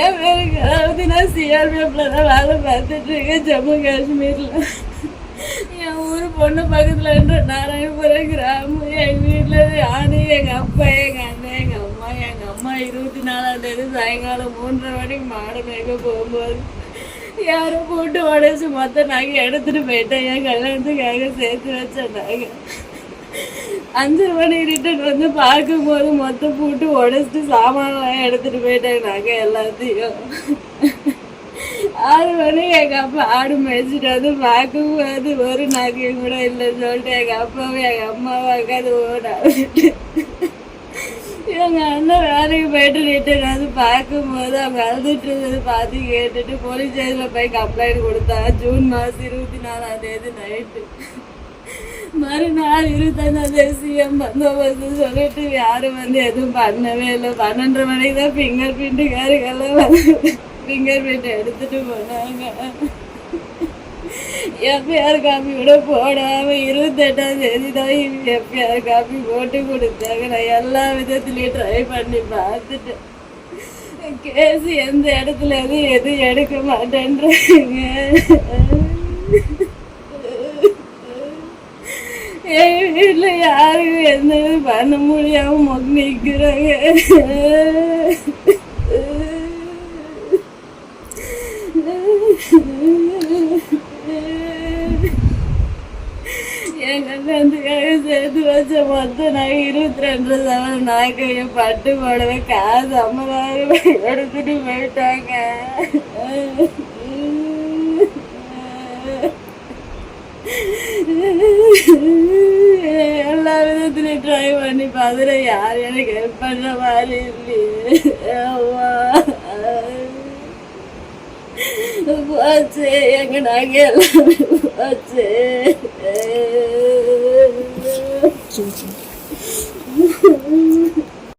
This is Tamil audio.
என் பேருக்கு அதாவது நான் சிஆர்பிஎஃப்ல தான் வேலை பார்த்துட்டு இருக்கேன் ஜம்மு காஷ்மீரில். என் ஊர் பொண்ணு பக்கத்துலன்ற நாராயணபுரம் கிராமம். எங்கள் வீட்டில் யானு எங்கள் அப்பா எங்கள் அண்ணன் எங்கள் அம்மா. எங்கள் அம்மா 24ஆம் தேதி சாயங்காலம் 3:30 மணிக்கு மாடு மேய்க்க போகும்போது யாரோ போட்டு உடச்சி மொத்த நகை எடுத்துகிட்டு போயிட்டேன். என் கல்யாணத்துக்காக சேர்த்து வச்சேன் நகை. 5 மணி ரிட்டன் வந்து பார்க்கும்போது மொத்தம் போட்டு உடச்சிட்டு சாமான்லாம் எடுத்துகிட்டு போயிட்டேன் நகை எல்லாத்தையும். 6 மணி எங்கள் அப்பா ஆடு மேய்ச்சிட்டு வந்து பார்க்கும்போது ஒரு நகையும் கூட இல்லைன்னு சொல்லிட்டு எங்கள் அப்பாவும் எங்கள் அம்மாவும் உட்காந்து ஓடாவிட்டு எங்கள் அண்ணன் வேலைக்கு போயிட்டு ரிட்டன் வந்து பார்க்கும்போது அவங்க அழுதுட்டு இருந்தது பார்த்து கேட்டுட்டு போலீஸ் ஸ்டேஷனில் போய் கம்ப்ளைண்ட் கொடுத்தா. ஜூன் மாதம் 24ஆம் தேதி நைட்டு. மறுநாள் 25ஆம் தேதி சிஎம் பந்தோபஸ்து சொல்லிட்டு யாரும் வந்து எதுவும் பண்ணவே இல்லை. 12:30 மணிக்கு தான் ஃபிங்கர் பிரிண்ட்டுக்காரங்கெல்லாம் வந்து ஃபிங்கர் பிரிண்ட் எடுத்துட்டு போனாங்க. எஃப்ஐஆர் காப்பி கூட போடாமல் 28ஆம் தேதி தான் எஃப்ஐஆர் காப்பி போட்டு கொடுத்தாங்க. நான் எல்லா விதத்துலேயும் ட்ரை பண்ணி பார்த்துட்டேன். கேஸ் எந்த இடத்துல எதுவும் எடுக்க மாட்டேன்றாங்க. எங்கள் வீட்டில் யாருக்கும் எந்த இதுவும் பண்ண முடியாமல் நிற்கிறாங்க. என் கல்யாணத்துக்காக சேர்த்து வச்ச மொத்தம் நான் 22 சவரன் நாக்கையும் பட்டு போடவே காசு 50,000 எடுத்துட்டு போயிட்டாங்க. எல்லா விதத்துலையும் ட்ரை பண்ணி பார்த்துட்டு யாரும் எனக்கு ஹெல்ப் பண்ணுற மாதிரி இல்லையே. போச்சு எங்க நாங்க எல்லாமே போச்சு.